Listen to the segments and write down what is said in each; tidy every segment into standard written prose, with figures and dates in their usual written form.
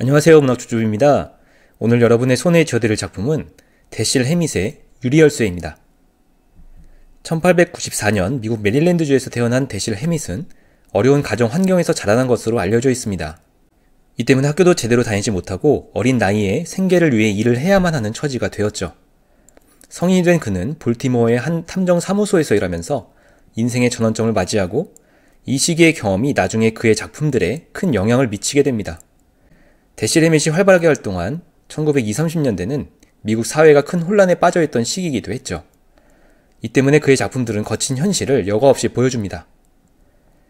안녕하세요, 문학주주입니다. 오늘 여러분의 손에 쥐어드릴 작품은 대실 해밋의 유리열쇠입니다. 1894년 미국 메릴랜드주에서 태어난 대실 해밋은 어려운 가정 환경에서 자라난 것으로 알려져 있습니다. 이 때문에 학교도 제대로 다니지 못하고 어린 나이에 생계를 위해 일을 해야만 하는 처지가 되었죠. 성인이 된 그는 볼티모어의 한 탐정 사무소에서 일하면서 인생의 전환점을 맞이하고 이 시기의 경험이 나중에 그의 작품들에 큰 영향을 미치게 됩니다. 대실 해밋이 활발하게 활동한 1920, 30년대는 미국 사회가 큰 혼란에 빠져있던 시기이기도 했죠. 이 때문에 그의 작품들은 거친 현실을 여과 없이 보여줍니다.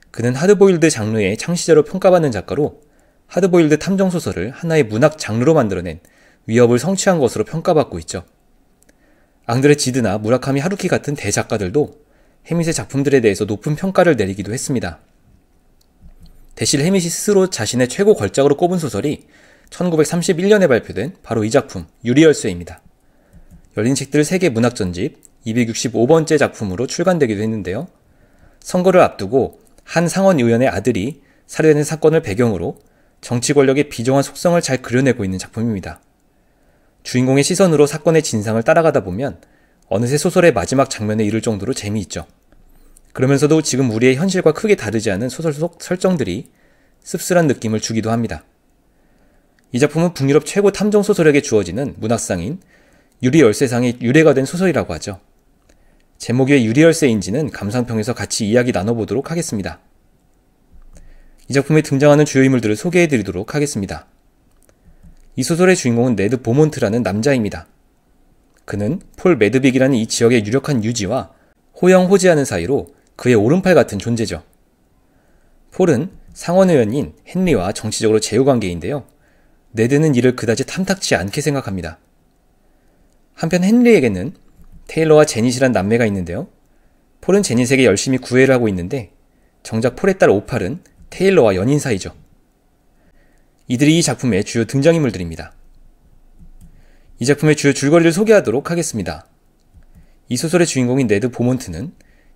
그는 하드보일드 장르의 창시자로 평가받는 작가로 하드보일드 탐정소설을 하나의 문학 장르로 만들어낸 위협을 성취한 것으로 평가받고 있죠. 앙드레 지드나 무라카미 하루키 같은 대작가들도 해밋의 작품들에 대해서 높은 평가를 내리기도 했습니다. 대실 해밋이 스스로 자신의 최고 걸작으로 꼽은 소설이 1931년에 발표된 바로 이 작품 유리열쇠입니다. 열린 책들 세계 문학전집 265번째 작품으로 출간되기도 했는데요. 선거를 앞두고 한 상원의원의 아들이 살해된 사건을 배경으로 정치 권력의 비정한 속성을 잘 그려내고 있는 작품입니다. 주인공의 시선으로 사건의 진상을 따라가다 보면 어느새 소설의 마지막 장면에 이를 정도로 재미있죠. 그러면서도 지금 우리의 현실과 크게 다르지 않은 소설 속 설정들이 씁쓸한 느낌을 주기도 합니다. 이 작품은 북유럽 최고 탐정소설에게 주어지는 문학상인 유리열쇠상의 유래가 된 소설이라고 하죠. 제목이 왜 유리열쇠인지는 감상평에서 같이 이야기 나눠보도록 하겠습니다. 이 작품에 등장하는 주요 인물들을 소개해드리도록 하겠습니다. 이 소설의 주인공은 네드 보몬트라는 남자입니다. 그는 폴 매드빅이라는 이 지역의 유력한 유지와 호영호재하는 사이로 그의 오른팔 같은 존재죠. 폴은 상원의원인 헨리와 정치적으로 제휴관계인데요. 네드는 이를 그다지 탐탁치 않게 생각합니다. 한편 헨리에게는 테일러와 제닛이란 남매가 있는데요. 폴은 제닛에게 열심히 구애를 하고 있는데 정작 폴의 딸 오팔은 테일러와 연인 사이죠. 이들이 이 작품의 주요 등장인물들입니다. 이 작품의 주요 줄거리를 소개하도록 하겠습니다. 이 소설의 주인공인 네드 보몬트는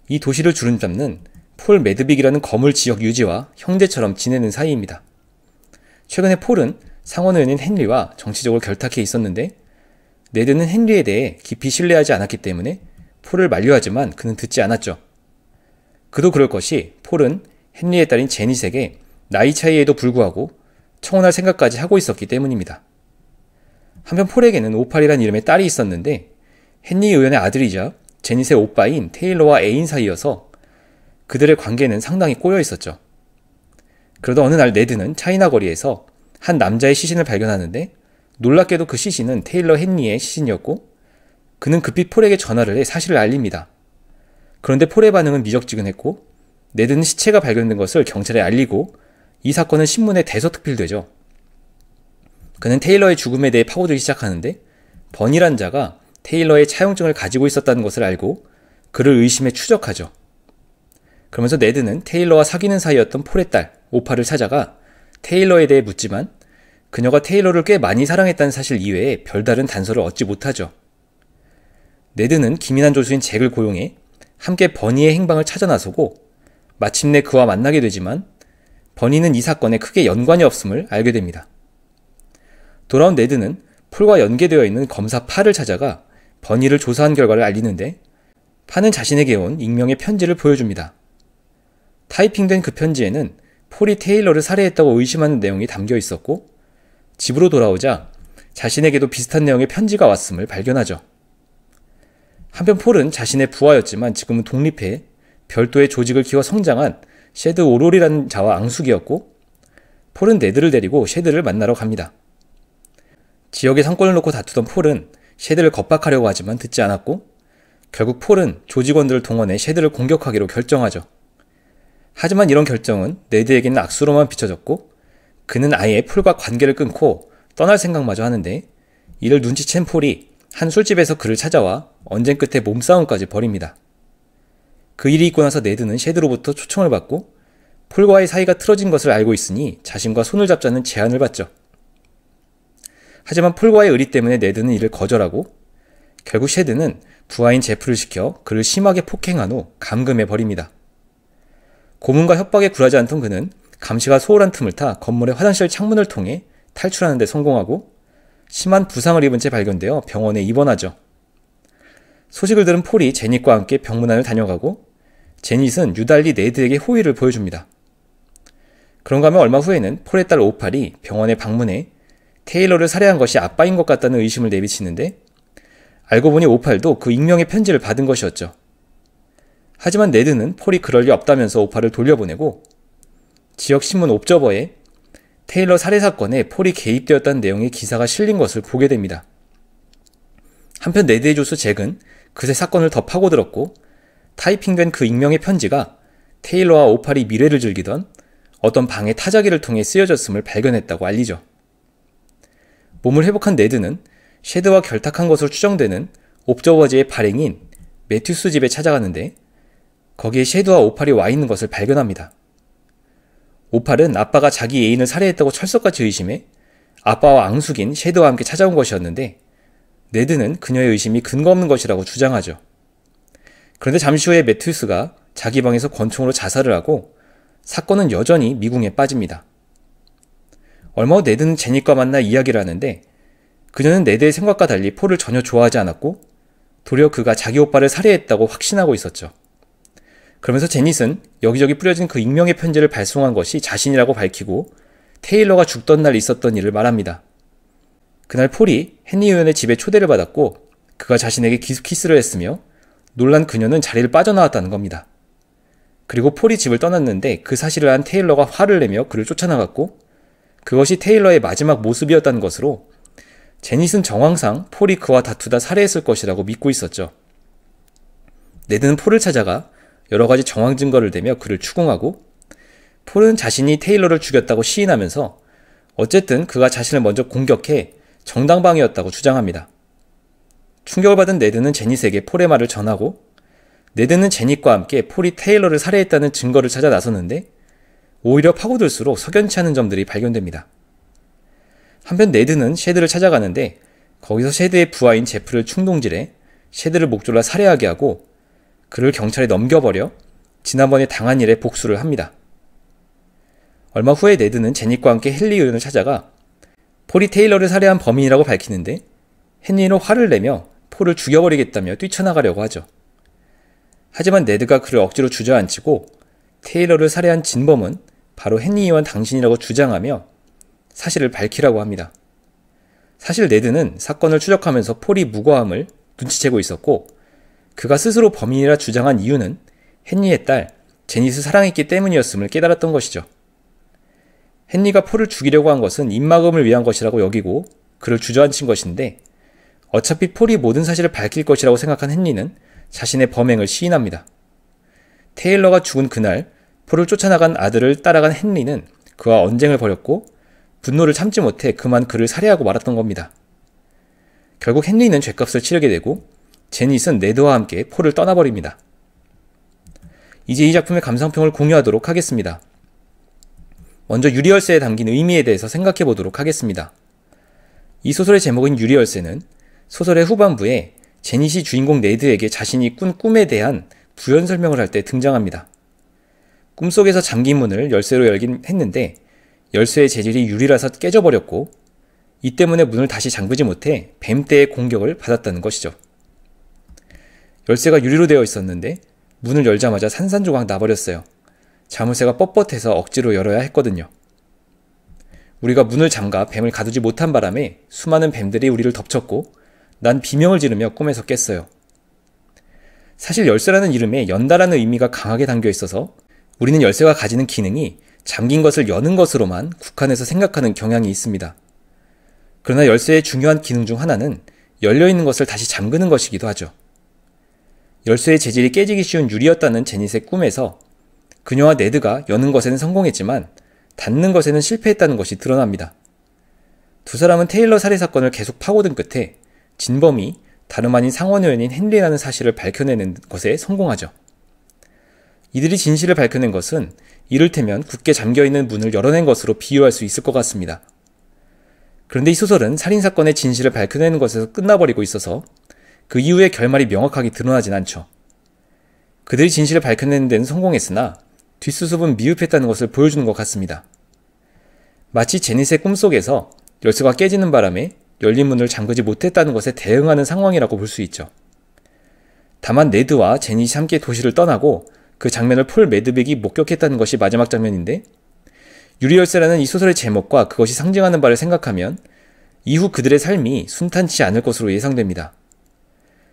이 도시를 주름잡는 폴 매드빅이라는 거물 지역 유지와 형제처럼 지내는 사이입니다. 최근에 폴은 상원의원인 헨리와 정치적으로 결탁해 있었는데 네드는 헨리에 대해 깊이 신뢰하지 않았기 때문에 폴을 만류하지만 그는 듣지 않았죠. 그도 그럴 것이 폴은 헨리의 딸인 제닛에게 나이 차이에도 불구하고 청혼할 생각까지 하고 있었기 때문입니다. 한편 폴에게는 오팔이란 이름의 딸이 있었는데 헨리 의원의 아들이자 제닛의 오빠인 테일러와 애인 사이여서 그들의 관계는 상당히 꼬여 있었죠. 그러다 어느 날 네드는 차이나 거리에서 한 남자의 시신을 발견하는데 놀랍게도 그 시신은 테일러 헨리의 시신이었고 그는 급히 폴에게 전화를 해 사실을 알립니다. 그런데 폴의 반응은 미적지근했고 네드는 시체가 발견된 것을 경찰에 알리고 이 사건은 신문에 대서특필되죠. 그는 테일러의 죽음에 대해 파고들기 시작하는데 번이란 자가 테일러의 차용증을 가지고 있었다는 것을 알고 그를 의심해 추적하죠. 그러면서 네드는 테일러와 사귀는 사이였던 폴의 딸 오팔을 찾아가 테일러에 대해 묻지만 그녀가 테일러를 꽤 많이 사랑했다는 사실 이외에 별다른 단서를 얻지 못하죠. 네드는 기민한 조수인 잭을 고용해 함께 버니의 행방을 찾아 나서고 마침내 그와 만나게 되지만 버니는 이 사건에 크게 연관이 없음을 알게 됩니다. 돌아온 네드는 폴과 연계되어 있는 검사 파를 찾아가 버니를 조사한 결과를 알리는데 파는 자신에게 온 익명의 편지를 보여줍니다. 타이핑된 그 편지에는 폴이 테일러를 살해했다고 의심하는 내용이 담겨 있었고 집으로 돌아오자 자신에게도 비슷한 내용의 편지가 왔음을 발견하죠. 한편 폴은 자신의 부하였지만 지금은 독립해 별도의 조직을 키워 성장한 셰드 오롤이라는 자와 앙숙이었고 폴은 네드를 데리고 셰드를 만나러 갑니다. 지역의 상권을 놓고 다투던 폴은 셰드를 겁박하려고 하지만 듣지 않았고 결국 폴은 조직원들을 동원해 셰드를 공격하기로 결정하죠. 하지만 이런 결정은 네드에게는 악수로만 비춰졌고 그는 아예 폴과 관계를 끊고 떠날 생각마저 하는데 이를 눈치챈 폴이 한 술집에서 그를 찾아와 언쟁 끝에 몸싸움까지 벌입니다. 그 일이 있고 나서 네드는 셰드로부터 초청을 받고 폴과의 사이가 틀어진 것을 알고 있으니 자신과 손을 잡자는 제안을 받죠. 하지만 폴과의 의리 때문에 네드는 이를 거절하고 결국 셰드는 부하인 제프를 시켜 그를 심하게 폭행한 후 감금해 버립니다. 고문과 협박에 굴하지 않던 그는 감시가 소홀한 틈을 타 건물의 화장실 창문을 통해 탈출하는 데 성공하고 심한 부상을 입은 채 발견되어 병원에 입원하죠. 소식을 들은 폴이 제닛과 함께 병문안을 다녀가고 제닛은 유달리 네드에게 호의를 보여줍니다. 그런가 하면 얼마 후에는 폴의 딸 오팔이 병원에 방문해 테일러를 살해한 것이 아빠인 것 같다는 의심을 내비치는데 알고 보니 오팔도 그 익명의 편지를 받은 것이었죠. 하지만 네드는 폴이 그럴 리 없다면서 오팔을 돌려보내고 지역 신문 옵저버에 테일러 살해 사건에 폴이 개입되었다는 내용의 기사가 실린 것을 보게 됩니다. 한편 네드의 조수 잭은 그새 사건을 더 파고들었고 타이핑된 그 익명의 편지가 테일러와 오팔이 미래를 즐기던 어떤 방의 타자기를 통해 쓰여졌음을 발견했다고 알리죠. 몸을 회복한 네드는 쉐드와 결탁한 것으로 추정되는 옵저버지의 발행인 매튜스 집에 찾아가는데 거기에 쉐드와 오팔이 와 있는 것을 발견합니다. 오팔은 아빠가 자기 애인을 살해했다고 철석같이 의심해 아빠와 앙숙인 쉐드와 함께 찾아온 것이었는데 네드는 그녀의 의심이 근거 없는 것이라고 주장하죠. 그런데 잠시 후에 매튜스가 자기 방에서 권총으로 자살을 하고 사건은 여전히 미궁에 빠집니다. 얼마 후 네드는 제닛과 만나 이야기를 하는데 그녀는 네드의 생각과 달리 폴을 전혀 좋아하지 않았고 도리어 그가 자기 오빠를 살해했다고 확신하고 있었죠. 그러면서 제닛은 여기저기 뿌려진 그 익명의 편지를 발송한 것이 자신이라고 밝히고 테일러가 죽던 날 있었던 일을 말합니다. 그날 폴이 헨리 의원의 집에 초대를 받았고 그가 자신에게 키스를 했으며 놀란 그녀는 자리를 빠져나왔다는 겁니다. 그리고 폴이 집을 떠났는데 그 사실을 안 테일러가 화를 내며 그를 쫓아나갔고 그것이 테일러의 마지막 모습이었다는 것으로 제닛은 정황상 폴이 그와 다투다 살해했을 것이라고 믿고 있었죠. 네드는 폴을 찾아가 여러 가지 정황 증거를 대며 그를 추궁하고 폴은 자신이 테일러를 죽였다고 시인하면서 어쨌든 그가 자신을 먼저 공격해 정당방위였다고 주장합니다. 충격을 받은 네드는 제닛에게 폴의 말을 전하고 네드는 제닛과 함께 폴이 테일러를 살해했다는 증거를 찾아 나섰는데 오히려 파고들수록 석연치 않은 점들이 발견됩니다. 한편 네드는 쉐드를 찾아가는데 거기서 쉐드의 부하인 제프를 충동질해 쉐드를 목졸라 살해하게 하고 그를 경찰에 넘겨버려 지난번에 당한 일에 복수를 합니다. 얼마 후에 네드는 제닛과 함께 헨리 의원을 찾아가 폴이 테일러를 살해한 범인이라고 밝히는데 헨리는 화를 내며 폴을 죽여버리겠다며 뛰쳐나가려고 하죠. 하지만 네드가 그를 억지로 주저앉히고 테일러를 살해한 진범은 바로 헨리 의원 당신이라고 주장하며 사실을 밝히라고 합니다. 사실 네드는 사건을 추적하면서 폴이 무고함을 눈치채고 있었고 그가 스스로 범인이라 주장한 이유는 헨리의 딸 제닛을 사랑했기 때문이었음을 깨달았던 것이죠. 헨리가 폴을 죽이려고 한 것은 입막음을 위한 것이라고 여기고 그를 주저앉힌 것인데 어차피 폴이 모든 사실을 밝힐 것이라고 생각한 헨리는 자신의 범행을 시인합니다. 테일러가 죽은 그날 폴을 쫓아나간 아들을 따라간 헨리는 그와 언쟁을 벌였고 분노를 참지 못해 그만 그를 살해하고 말았던 겁니다. 결국 헨리는 죗값을 치르게 되고 제닛은 네드와 함께 폴을 떠나버립니다. 이제 이 작품의 감상평을 공유하도록 하겠습니다. 먼저 유리열쇠에 담긴 의미에 대해서 생각해 보도록 하겠습니다. 이 소설의 제목인 유리열쇠는 소설의 후반부에 제닛이 주인공 네드에게 자신이 꾼 꿈에 대한 부연 설명을 할 때 등장합니다. 꿈속에서 잠긴 문을 열쇠로 열긴 했는데 열쇠의 재질이 유리라서 깨져버렸고 이 때문에 문을 다시 잠그지 못해 뱀떼의 공격을 받았다는 것이죠. 열쇠가 유리로 되어 있었는데 문을 열자마자 산산조각 나버렸어요. 자물쇠가 뻣뻣해서 억지로 열어야 했거든요. 우리가 문을 잠가 뱀을 가두지 못한 바람에 수많은 뱀들이 우리를 덮쳤고 난 비명을 지르며 꿈에서 깼어요. 사실 열쇠라는 이름에 연다라는 의미가 강하게 담겨 있어서 우리는 열쇠가 가지는 기능이 잠긴 것을 여는 것으로만 국한해서 생각하는 경향이 있습니다. 그러나 열쇠의 중요한 기능 중 하나는 열려있는 것을 다시 잠그는 것이기도 하죠. 열쇠의 재질이 깨지기 쉬운 유리였다는 제닛의 꿈에서 그녀와 네드가 여는 것에는 성공했지만 닫는 것에는 실패했다는 것이 드러납니다. 두 사람은 테일러 살해 사건을 계속 파고든 끝에 진범이 다름 아닌 상원의원인 헨리라는 사실을 밝혀내는 것에 성공하죠. 이들이 진실을 밝혀낸 것은 이를테면 굳게 잠겨있는 문을 열어낸 것으로 비유할 수 있을 것 같습니다. 그런데 이 소설은 살인사건의 진실을 밝혀내는 것에서 끝나버리고 있어서 그 이후의 결말이 명확하게 드러나진 않죠. 그들이 진실을 밝혀내는 데는 성공했으나 뒷수습은 미흡했다는 것을 보여주는 것 같습니다. 마치 제닛의 꿈속에서 열쇠가 깨지는 바람에 열린 문을 잠그지 못했다는 것에 대응하는 상황이라고 볼 수 있죠. 다만 네드와 제닛이 함께 도시를 떠나고 그 장면을 폴 매드빅이 목격했다는 것이 마지막 장면인데, 유리열쇠라는 이 소설의 제목과 그것이 상징하는 바를 생각하면 이후 그들의 삶이 순탄치 않을 것으로 예상됩니다.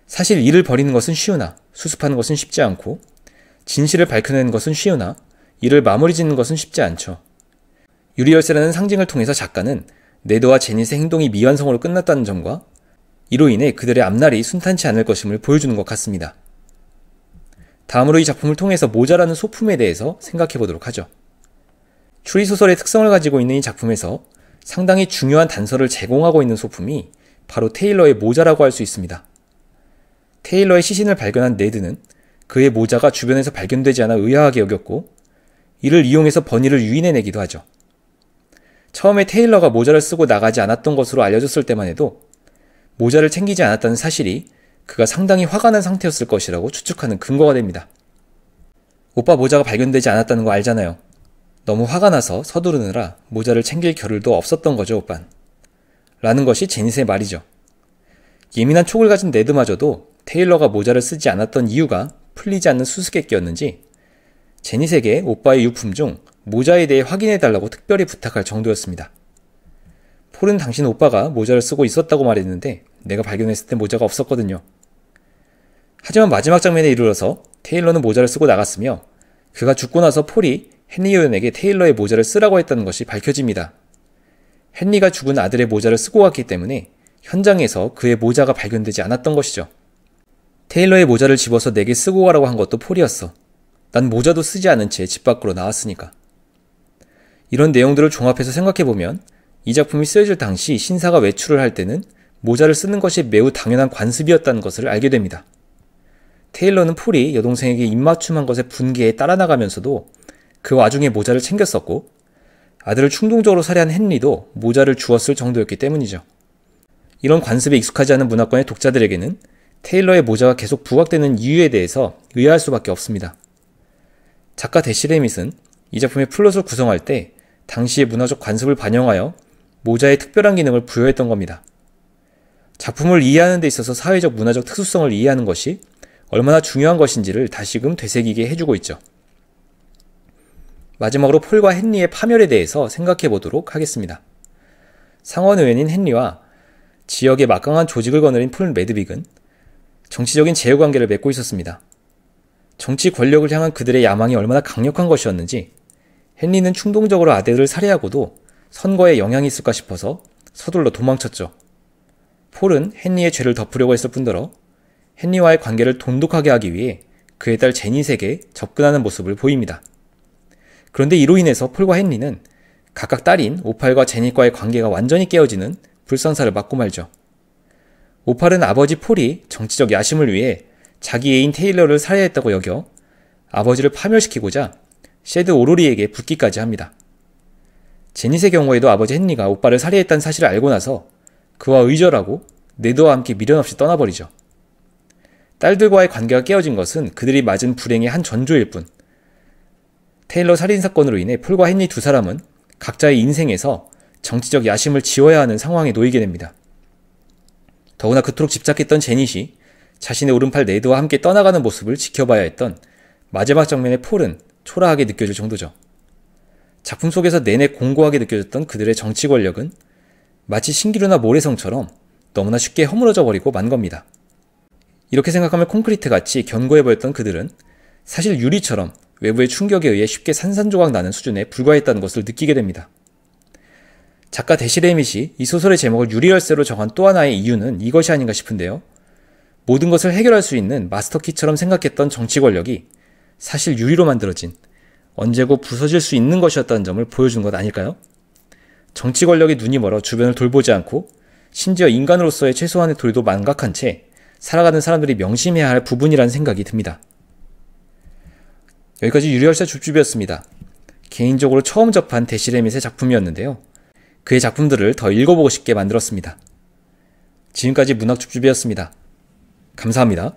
사실 이를 버리는 것은 쉬우나 수습하는 것은 쉽지 않고, 진실을 밝혀내는 것은 쉬우나 이를 마무리 짓는 것은 쉽지 않죠. 유리열쇠라는 상징을 통해서 작가는 네드와 제닛의 행동이 미완성으로 끝났다는 점과 이로 인해 그들의 앞날이 순탄치 않을 것임을 보여주는 것 같습니다. 다음으로 이 작품을 통해서 모자라는 소품에 대해서 생각해 보도록 하죠. 추리소설의 특성을 가지고 있는 이 작품에서 상당히 중요한 단서를 제공하고 있는 소품이 바로 테일러의 모자라고 할 수 있습니다. 테일러의 시신을 발견한 네드는 그의 모자가 주변에서 발견되지 않아 의아하게 여겼고, 이를 이용해서 버니를 유인해내기도 하죠. 처음에 테일러가 모자를 쓰고 나가지 않았던 것으로 알려졌을 때만 해도 모자를 챙기지 않았다는 사실이 그가 상당히 화가 난 상태였을 것이라고 추측하는 근거가 됩니다. 오빠 모자가 발견되지 않았다는 거 알잖아요. 너무 화가 나서 서두르느라 모자를 챙길 겨를도 없었던 거죠, 오빤. 라는 것이 제닛의 말이죠. 예민한 촉을 가진 네드마저도 테일러가 모자를 쓰지 않았던 이유가 풀리지 않는 수수께끼였는지 제닛에게 오빠의 유품 중 모자에 대해 확인해달라고 특별히 부탁할 정도였습니다. 폴은 당신 오빠가 모자를 쓰고 있었다고 말했는데 내가 발견했을 때 모자가 없었거든요. 하지만 마지막 장면에 이르러서 테일러는 모자를 쓰고 나갔으며 그가 죽고 나서 폴이 헨리 요연에게 테일러의 모자를 쓰라고 했다는 것이 밝혀집니다. 헨리가 죽은 아들의 모자를 쓰고 갔기 때문에 현장에서 그의 모자가 발견되지 않았던 것이죠. 테일러의 모자를 집어서 내게 쓰고 가라고 한 것도 폴이었어. 난 모자도 쓰지 않은 채 집 밖으로 나왔으니까. 이런 내용들을 종합해서 생각해보면 이 작품이 쓰여질 당시 신사가 외출을 할 때는 모자를 쓰는 것이 매우 당연한 관습이었다는 것을 알게 됩니다. 테일러는 폴이 여동생에게 입맞춤한 것에 분개에 따라 나가면서도 그 와중에 모자를 챙겼었고, 아들을 충동적으로 살해한 헨리도 모자를 주었을 정도였기 때문이죠. 이런 관습에 익숙하지 않은 문화권의 독자들에게는 테일러의 모자가 계속 부각되는 이유에 대해서 의아할 수밖에 없습니다. 작가 대실 해밋은 이 작품의 플롯을 구성할 때 당시의 문화적 관습을 반영하여 모자에 특별한 기능을 부여했던 겁니다. 작품을 이해하는 데 있어서 사회적 문화적 특수성을 이해하는 것이 얼마나 중요한 것인지를 다시금 되새기게 해주고 있죠. 마지막으로 폴과 헨리의 파멸에 대해서 생각해 보도록 하겠습니다. 상원 의원인 헨리와 지역의 막강한 조직을 거느린 폴 매드빅은 정치적인 제휴관계를 맺고 있었습니다. 정치 권력을 향한 그들의 야망이 얼마나 강력한 것이었는지 헨리는 충동적으로 아들을 살해하고도 선거에 영향이 있을까 싶어서 서둘러 도망쳤죠. 폴은 헨리의 죄를 덮으려고 했을 뿐더러 헨리와의 관계를 돈독하게 하기 위해 그의 딸 제닛에게 접근하는 모습을 보입니다. 그런데 이로 인해서 폴과 헨리는 각각 딸인 오팔과 제닛과의 관계가 완전히 깨어지는 불상사를 맞고 말죠. 오팔은 아버지 폴이 정치적 야심을 위해 자기 애인 테일러를 살해했다고 여겨 아버지를 파멸시키고자 셰드 오로리에게 붙기까지 합니다. 제닛의 경우에도 아버지 헨리가 오빠를 살해했다는 사실을 알고 나서 그와 의절하고 네드와 함께 미련 없이 떠나버리죠. 딸들과의 관계가 깨어진 것은 그들이 맞은 불행의 한 전조일 뿐, 테일러 살인사건으로 인해 폴과 헨리 두 사람은 각자의 인생에서 정치적 야심을 지어야 하는 상황에 놓이게 됩니다. 더구나 그토록 집착했던 제닛이 자신의 오른팔 네드와 함께 떠나가는 모습을 지켜봐야 했던 마지막 장면의 폴은 초라하게 느껴질 정도죠. 작품 속에서 내내 공고하게 느껴졌던 그들의 정치 권력은 마치 신기루나 모래성처럼 너무나 쉽게 허물어져 버리고 만 겁니다. 이렇게 생각하면 콘크리트같이 견고해 보였던 그들은 사실 유리처럼 외부의 충격에 의해 쉽게 산산조각 나는 수준에 불과했다는 것을 느끼게 됩니다. 작가 대실 해밋이 이 소설의 제목을 유리열쇠로 정한 또 하나의 이유는 이것이 아닌가 싶은데요. 모든 것을 해결할 수 있는 마스터키처럼 생각했던 정치 권력이 사실 유리로 만들어진, 언제고 부서질 수 있는 것이었다는 점을 보여준 것 아닐까요? 정치 권력이 눈이 멀어 주변을 돌보지 않고 심지어 인간으로서의 최소한의 도리도 망각한 채 살아가는 사람들이 명심해야 할 부분이라는 생각이 듭니다. 여기까지 유리열쇠 줍줍이었습니다. 개인적으로 처음 접한 대실 해밋의 작품이었는데요. 그의 작품들을 더 읽어보고 싶게 만들었습니다. 지금까지 문학 줍줍이었습니다. 감사합니다.